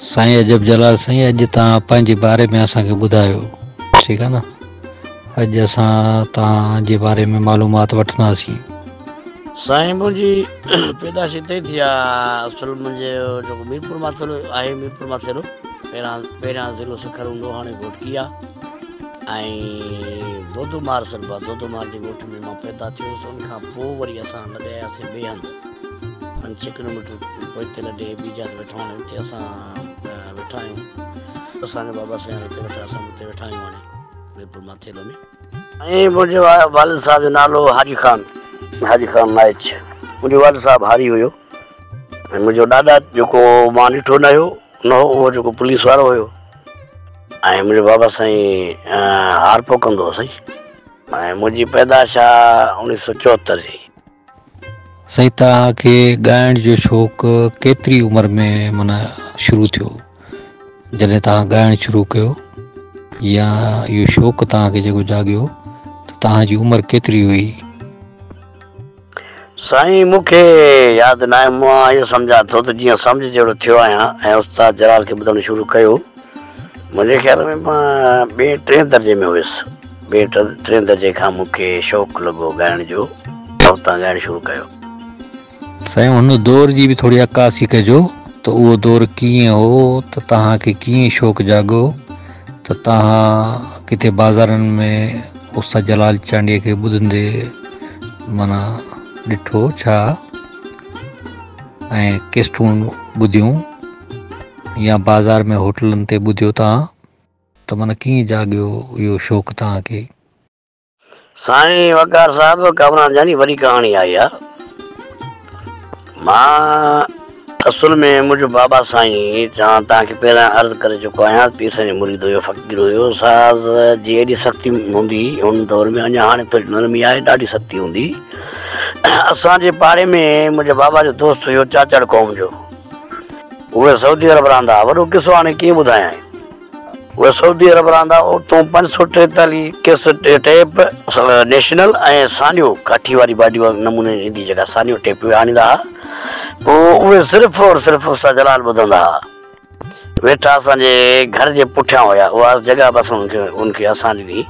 साईं अजब जलाल साईं, अॼु तव्हां पंहिंजे बारे में असांखे ॿुधायो, ठीकु आहे न। अॼु असां तव्हांजे बारे में मालूमात वठंदासीं। साईं मुंहिंजी पैदाश हिते थी आहे। असुल मुंहिंजो जेको मीरपुर मां आहे, मीरपुर मां थियो। पहिरियां ज़िलो सिखर हूंदो, हाणे घोटकी आहे। ऐं दोदूमार सरबा, दोदूमार जे ॻोठ में मां पैदा थियुसि। उन खां पोइ वरी असां लॾे आयासीं ॿिए हंधि, 5-6 किलोमीटर पोइ हिते लॾे ॿी जात वेठा आहियूं। हिते असां वेठा आहियूं, असांजा बाबा साईं हिते वेठा, असां हिते वेठा आहियूं हाणे मीरपुर माथेलो में। ऐं मुंहिंजे वालिद साहिब जो नालो हाजी ख़ान नाइच। मुंहिंजो वालिद साहिबु हारी हुयो। ऐं मुंहिंजो ॾाॾा जेको मां ॾिठो न हो उहो जेको पुलिस वारो हुयो। ऐं मुंहिंजो बाबा साईं हार पोखंदो हो साईं। ऐं मुंहिंजी पैदाश आहे 1974 जी। साईं तव्हांखे ॻाइण जो शौक़ु केतिरी उमिरि में माना शुरू थियो, जॾहिं तव्हां ॻाइणु शुरू कयो, या इहो शौक़ु तव्हांखे जेको जाॻियो त तव्हांजी उमिरि केतिरी हुई? साईं मूंखे यादि न आहे। मां इहो सम्झां थो त जीअं सम्झ जहिड़ो थियो आहियां ऐं उस्ताद जलाल खे ॿुधणु शुरू कयो, मुंहिंजे ख़्याल में मां 2-3 दर्जे में हुयुसि। 2-3 दर्जे खां मूंखे शौक़ु लॻो ॻाइण जो, हुतां ॻाइणु शुरू कयो। साईं हुन दौर जी बि थोरी अक्कासी कजो त उहो दौर कीअं हो, त तव्हांखे कीअं शौक़ु जाॻो, त तव्हां किथे बाज़ारनि में उस्ताद जलाल चांडीअ खे ॿुधंदे माना ॾिठो छा, ऐं केस्टूं ॿुधियूं या बाज़ार में होटलनि ते ॿुधियो तव्हां, त माना कीअं जाॻियो इहो शौक़ु तव्हांखे? साईं वकार साहिबु कामरान जानी वॾी कहाणी आई आहे। मां असुल में मुंहिंजो बाबा साईं तव्हांखे पहिरियां अर्ज़ु करे चुको आहियां, पीर साईं जो मुरीद हुयो, फ़क़ीर हुयो। साज़ जी एॾी सख़्ती हूंदी हुन दौर में, अञा हाणे थोरी नरमी आहे, ॾाढी सख़्ती हूंदी। असांजे पाड़े में मुंहिंजे बाबा जो दोस्त हुयो चाचड़ क़ौम जो, उहे सऊदी अरब रहंदा। वॾो किसो हाणे कीअं ॿुधायां। उहे सऊदी अरब रहंदा, उतां 543 कैसेट टेप नेशनल ऐं सानियो काठी वारी बाडी नमूने ईंदी जेका सानियो टेप आणींदा हुआ। पोइ उहे सिर्फ़ु और सिर्फ़ु उस्ताद जलाल ॿुधंदा हुआ। वेठा असांजे घर जे पुठियां हुया, उहा जॻह बसि उनखे असां ॾिनी।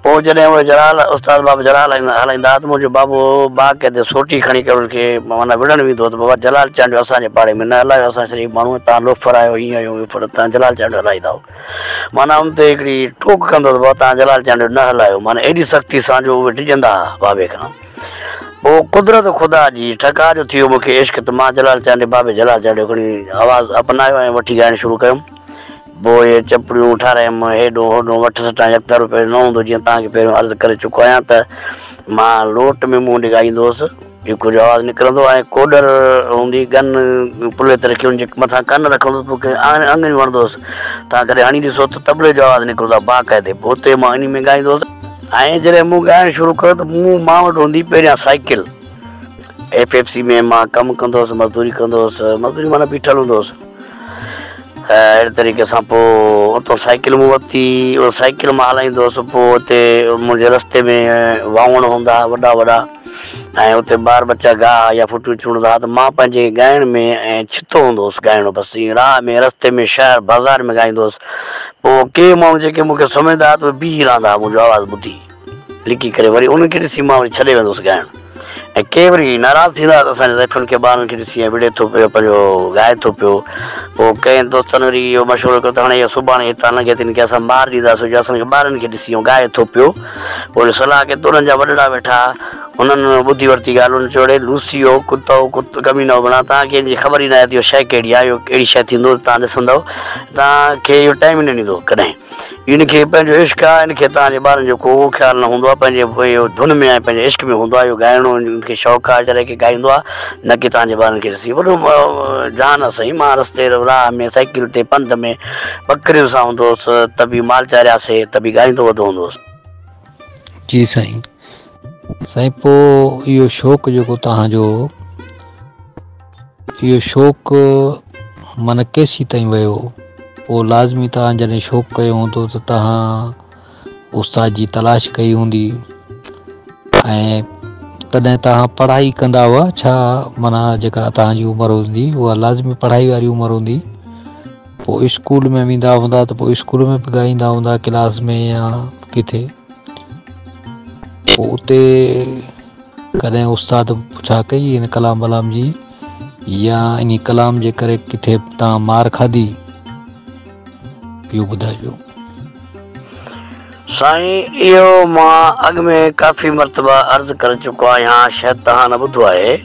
पोइ जॾहिं उहे जलाल उस्ताद बाबा जलाल हलाईंदा त मुंहिंजो बाबू बाक़ाइदे सोटी खणी करे उनखे माना विढ़णु वेंदो त बाबा जलाल चांडियो असांजे पाड़े में न हलायो, असां शरीफ़ माण्हू, तव्हां लोफर आहियो, हीअं आहियो, पर तव्हां जलाल चांडियो हलाईंदा हो। माना उन ते हिकिड़ी ठोक कंदो त बाबा तव्हां जलाल चांडियो न हलायो। माना एॾी सख़्ती सां जो उहे डिॼंदा हुआ बाबे खां। पोइ कुदरत ख़ुदा जी ठका जो थियो मूंखे इश्क, त मां जलाल चांडियो बाबे जलाल चांडियो खणी आवाज़ु अपनायो ऐं वठी ॻाइणु शुरू कयुमि। पोइ इहे चपड़ियूं ठारायमि, हेॾो होॾो वठ सटां यकतर रुपए न हूंदो। जीअं तव्हांखे पहिरियों अर्ज़ु करे चुको आहियां त मां लोट में मुंहुं ॾेखारींदो हुउसि, जेको जो आवाज़ु निकिरंदो, ऐं कोडर हूंदी गन पुले ते रखी हुनजे मथां कन रखंदो हुउसि, मूंखे अंगनि वणंदो हुउसि। तव्हां कॾहिं हणी ॾिसो त तबले जो आवाज़ु निकिरंदो आहे बाक़ाइदे। पोइ हुते मां इन में ॻाईंदो हुउसि। ऐं जॾहिं मूं ॻाइणु शुरू कयो त मां वटि हूंदी पहिरियां साइकिल। FFC में मां कमु कंदो हुउसि, मज़दूरी कंदो हुउसि, मज़दूरी माना बीठल हूंदो हुउसि। अहिड़े तरीक़े सां पोइ उतां साइकिल मूं वरिती, उहा साइकिल मां हलाईंदो हुउसि। पोइ हुते मुंहिंजे रस्ते में वावण हूंदा वॾा वॾा, ऐं हुते ॿार बच्चा गाह या फुटियूं चुणंदा हुआ, त मां पंहिंजे ॻाइण में ऐं छितो हूंदो हुउसि ॻाइणो, बसि राह में रस्ते में शहर बाज़ार में ॻाईंदो हुउसि। पोइ के माण्हू जेके मूंखे सम्झंदा हुआ त उहे बीही रहंदा हुआ मुंहिंजो आवाज़ु ॿुधी लिकी करे, वरी उनखे ॾिसी मां वरी छॾे वेंदो हुउसि ॻाइणु। ऐं के वरी नाराज़ थींदा त असांजे ज़ाइफ़ुनि खे ॿारनि खे ॾिसी ऐं विड़े थो पियो, पंहिंजो ॻाए थो पियो। पोइ कंहिं दोस्तनि वरी इहो मशवरो कयो त हाणे इहो सुभाणे हितां लंघे थी, हिनखे असां मार ॾींदासीं, जो असांखे ॿारनि खे ॾिसी ऐं ॻाए थो पियो। पोइ सलाह के उन्हनि जा वॾड़ा वेठा, उन्हनि ॿुधी वरिती ॻाल्हि। उन्हनि चयो लूसियो कुतो कमी न बणा, तव्हांखे हिनजी ख़बर ई न आहे त इहो शइ कहिड़ी आहे, इहो कहिड़ी शइ थींदो, तव्हां ॾिसंदव, तव्हांखे इहो टाइम ई न ॾींदो कॾहिं। इनखे पंहिंजो इश्क आहे, इनखे तव्हांजे ॿारनि जो को ख़्यालु न हूंदो आहे, पंहिंजे इहो धुन में आहे, पंहिंजे इश्क में हूंदो आहे इहो ॻाइणो, इनखे शौक़ु आहे जॾहिं की ॻाईंदो आहे, न की तव्हांजे ॿारनि खे ॾिसी। वॾो जान आहे साईं। मां रस्ते राह में साइकिल ते पंध में ॿकरियुनि सां हूंदो हुउसि, त बि माल चारियासीं, त बि ॻाईंदो वधो हूंदो हुउसि। जी साईं। साईं पोइ इहो शौक़ु जेको तव्हांजो, इहो शौक़ु माना केसीं ताईं वियो? पोइ लाज़मी तव्हां जॾहिं शौक़ु कयो हूंदो त तव्हां उस्ताद जी तलाश कई हूंदी, ऐं तॾहिं तव्हां पढ़ाई कंदा हुआ छा? माना जेका तव्हांजी उमिरि हूंदी उहा लाज़मी पढ़ाई वारी उमिरि हूंदी? पोइ स्कूल में वेंदा हूंदा त पोइ स्कूल में बि ॻाईंदा हूंदा क्लास में या किथे। पोइ उते कॾहिं उस्ताद पुछा कई इन कलाम वलाम जी या इन कलाम जे करे किथे तव्हां मार खाधी, इहो ॿुधाइजो। साईं इहो मां अॻ में काफ़ी मरतबा अर्ज़ करे चुको आहियां, शायदि तव्हां न ॿुधो आहे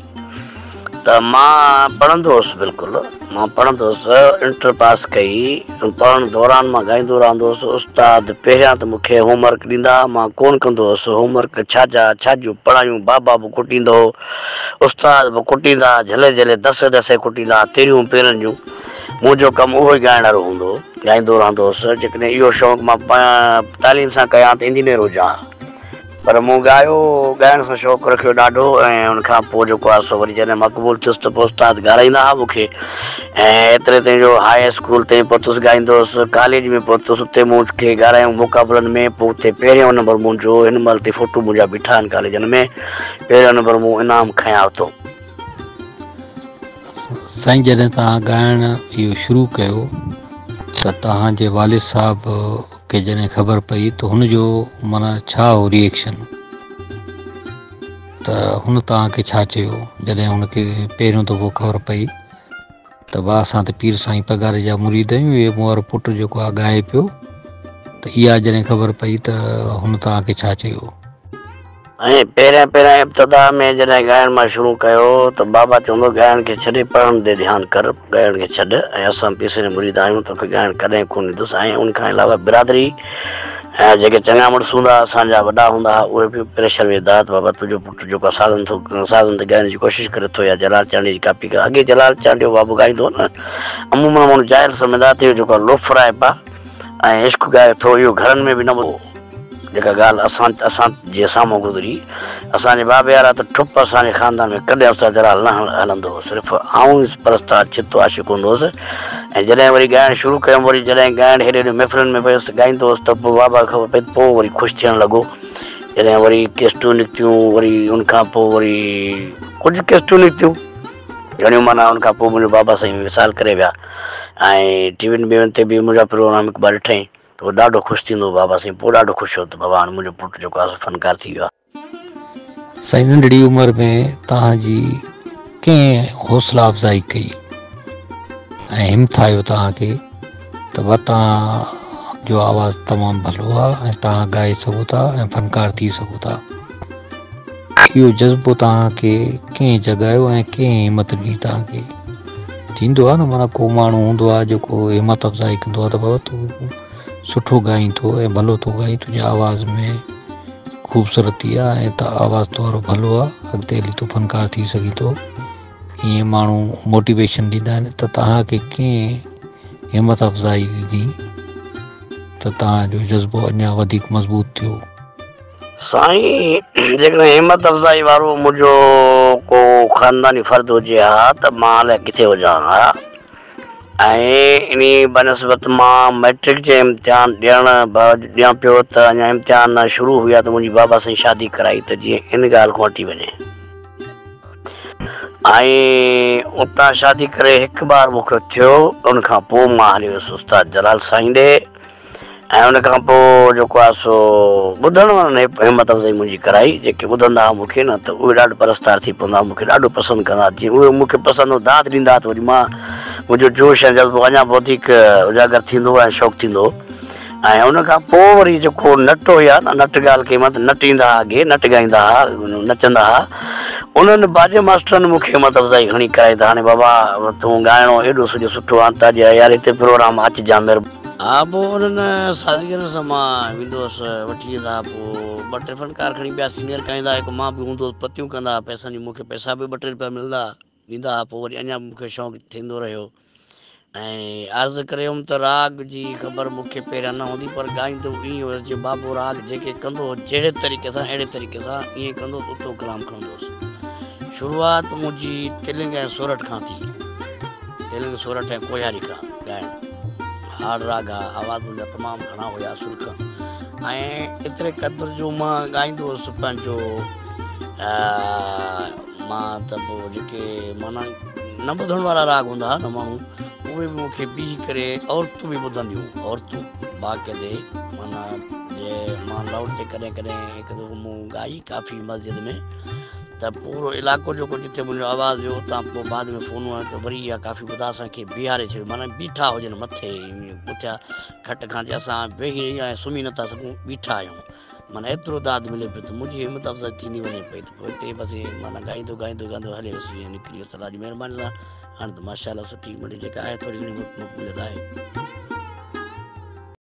त मां पढ़ंदो हुउसि। बिल्कुलु मां पढ़ंदो हुउसि, इंटर पास कई, पढ़ण दौरान मां ॻाईंदो रहंदो हुउसि। उस्ताद पहिरियां त मूंखे होमवर्क ॾींदा, मां कोन कंदो हुउसि होमवर्क। छाजूं पढ़ायूं बाबा बि कुटींदो हो, उस्ताद बि कुटींदा, झले झले दसे दसे कुटींदा, तिरियूं पेरनि जूं। मुंहिंजो कमु उहो ई ॻाइण वारो हूंदो हो, ॻाईंदो रहंदो हुउसि। जेकॾहिं इहो शौक़ु मां तालीम सां कयां त इंजीनियर हुजां, पर मूं ॻाइण सां शौक़ु रखियो ॾाढो। ऐं उनखां पोइ जेको आहे सो वरी जॾहिं मक़बूल थियुसि त पोइ उस्ताद ॻाल्हाईंदा हुआ मूंखे। ऐं एतिरे ताईं जो हाई स्कूल ताईं पहुतुसि ॻाईंदो हुउसि, कॉलेज में पहुतुसि, उते मूंखे ॻाल्हायूं मुक़ाबलनि में। पोइ उते पहिरियों नंबर मुंहिंजो, हिन महिल ते फोटू मुंहिंजा बीठा आहिनि कॉलेजनि में, पहिरियों नंबर मूं इनाम खयां थो। साईं जॾहिं तव्हां ॻाइण इहो शुरू कयो त तव्हांजे वालिद साहब खे जॾहिं ख़बर पई त हुनजो माना छा हो रिएक्शन, त हुन तव्हांखे छा चयो जॾहिं हुनखे पहिरियों दफ़ो ख़बर पई त वाह असां त पीर साईं पघार जा मुरीद आहियूं, इहे मूं वारो पुटु जेको आहे ॻाए पियो, त इहा जॾहिं ख़बर पई त हुन तव्हांखे छा चयो? ऐं पहिरियां इब्तिदा में जॾहिं ॻाइण मां शुरू कयो त बाबा चवंदो ॻाइण खे छॾे पढ़ण ते ध्यानु कर, ॻाइण खे छॾ। ऐं असां पीसे जा मुरीद आहियूं, तोखे ॻाइण कॾहिं कोन ॾींदुसि। ऐं उनखां अलावा बिरादरी ऐं जेके चङा मुड़ुस हूंदा असांजा वॾा हूंदा हुआ, उहे बि प्रेशर विझंदा त बाबा तुंहिंजो पुटु जेको आहे साज़न ते ॻाइण जी कोशिशि करे थो, या जलाल चांडी जी कापी कर। अॻे जलाल चांडियो बाबू ॻाईंदो हो न, अमूमन माण्हू ज़ाहिर सम्झंदा त इहो जेको आहे लोफरा आहे पा ऐं इश्क ॻाए थो, इहो घरनि में बि न हो। जेका ॻाल्हि असां जे साम्हूं गुज़री, असांजे बाबे वारा त ठुप असांजे ख़ानदान में कॾहिं उस्ताद जलाल न हलंदो हो, सिर्फ़ु आऊं परस्तार चितो आशिक़ हूंदो हुउसि। ऐं जॾहिं वरी ॻाइणु शुरू कयुमि, वरी जॾहिं ॻाइणु हेॾे हेॾे महफ़िलुनि में वियुसि ॻाईंदो हुउसि त पोइ बाबा ख़बर पई, पोइ वरी ख़ुशि थियणु लॻो। जॾहिं वरी केस्टूं निकितियूं, वरी उनखां पोइ वरी कुझु केस्टूं निकितियूं घणियूं, माना उनखां पोइ मुंहिंजो बाबा साईं विसाल करे विया। ऐं टीवियुनि ॿियुनि ते बि मुंहिंजा प्रोग्राम हिकु बार ॾिठईं त उहो ॾाढो ख़ुशि थींदो हो बाबा साईं। पोइ ॾाढो ख़ुशि हो त बाबा हाणे मुंहिंजो पुटु जेको आहे फ़नकार थी वियो आहे। साईं नंढड़ी उमिरि में तव्हांजी कंहिं हौसला अफ़ज़ाई कई ऐं हिमथायो तव्हांखे त वह तव्हांजो आवाज़ु तमामु भलो आहे ऐं तव्हां ॻाए सघो था ऐं फ़नकार थी सघो था? इहो जज़्बो तव्हांखे कंहिं जॻायो ऐं कंहिं हिमत ॾिनी तव्हांखे? थींदो आहे न, माना को माण्हू हूंदो आहे जेको हिमत अफ़ज़ाई कंदो आहे त बाबा तूं सुठो ॻाईंदो ऐं भलो थो ॻाईं, तुंहिंजे आवाज़ में ख़ूबसूरती आहे ऐं त आवाज़ तुंहिंजो भलो आहे, अॻिते हली तूं फ़नकार थी सघीं थो। ईअं माण्हू मोटिवेशन ॾींदा आहिनि। त तव्हांखे कंहिं हिमत अफ़ज़ाई ॾिनी त तव्हांजो जज़्बो अञा वधीक मज़बूत थियो? साईं जेकॾहिं हिमत अफ़ज़ाई वारो मुंहिंजो को ख़ानदानी फ़र्दु हुजे हा त मां अलाए किथे हुजां हा। ऐं इन बनस्बत मां मैट्रिक जे इम्तिहान ॾियां पियो त अञा इम्तिहान न शुरू हुया त मुंहिंजी बाबा साईं शादी कराई, त जीअं इन ॻाल्हि खां हटी वञे। ऐं उतां शादी करे हिकु बार मूंखे थियो, उनखां पोइ मां हली वियुसि उस्ताद जलाल साईं ॾे। ऐं उनखां पोइ जेको आहे सो ॿुधण वारनि हिमत अफ़ज़ाई मुंहिंजी कराई। जेके ॿुधंदा हुआ मूंखे न त उहे ॾाढो परस्तार थी पवंदा, मूंखे ॾाढो पसंदि कंदा। जीअं उहे मूंखे पसंदि हो, दाद ॾींदा त वरी मां मुंहिंजो जोश ऐं जज़्बो अञा वधीक उजागर थींदो ऐं शौक़ु थींदो। ऐं उनखां पोइ वरी जेको नट हुया न, नट ॻाल्हि कई मां त नट ईंदा हुआ अॻे, नट ॻाईंदा हुआ, नचंदा हुआ, उन्हनि बाजे मास्टरनि मूंखे हिमत अफ़ज़ाई घणी कराई त हाणे बाबा तूं ॻाइणो एॾो सॼो सुठो आहे त यार हिते प्रोग्राम अचिजां महिरबानी। हा, पोइ उन्हनि साथीअनि सां मां वेंदो हुउसि, वठी वेंदा। पोइ ॿ टे फ़नकार खणी ॿिया सीनियर ॻाईंदा, हिकु मां बि हूंदो पतियूं कंदा, पैसनि जी मूंखे पैसा बि ॿ टे रुपया मिलंदा ॾींदा। पोइ वरी अञा मूंखे शौक़ु थींदो रहियो। ऐं अर्ज़ु करे हुउमि त राग जी ख़बर मूंखे पहिरियां न हूंदी, पर ॻाईंदो ईअं हुयुसि जे बाबो राग जेके कंदो जहिड़े तरीक़े सां अहिड़े तरीक़े सां ईअं कंदो उतो कलाम खणंदो हुउसि। शुरूआति मुंहिंजी तेलंग ऐं सोरठ खां थी, तेलंग सोरठ ऐं कोयारी खां ॻाइणु। हार्ड राग आहे, आवाज़ मुंहिंजा तमामु घणा हुया सुर्ख, ऐं एतिरे क़द्र जो मां ॻाईंदो हुउसि पंहिंजो मां त पोइ जेके माना न ॿुधण वारा राग हूंदा न माण्हू उहे बि मूंखे बीह करे औरतूं बि ॿुधंदियूं औरतूं बाक़ाइदे माना जे मां लाउड ते कॾहिं कॾहिं हिकु दफ़ो मूं ॻाई काफ़ी मस्जिद में त पूरो इलाइक़ो जेको जिते मुंहिंजो आवाज़ु वियो उतां पोइ बाद में फ़ोन आयो त वरी इहा काफ़ी ॿुधा असांखे बीहारे छॾियो माना बीठा हुजनि मथे पुठियां खट खां जे असां वेही ऐं सुम्ही नथा सघूं बीठा आहियूं माना एतिरो दाद मिले पियो त मुंहिंजी हिमत अफ़ज़ाई थींदी वञे पई त पोइ हिते बसि माना ॻाईंदो ॻाईंदो हले वियुसि ईअं निकिरी वियुसि अलाह जी महिरबानी सां हाणे त माशाअल्लाह सुठी मिड़ी जेका आहे थोरी घणी मक़बूलियत आहे।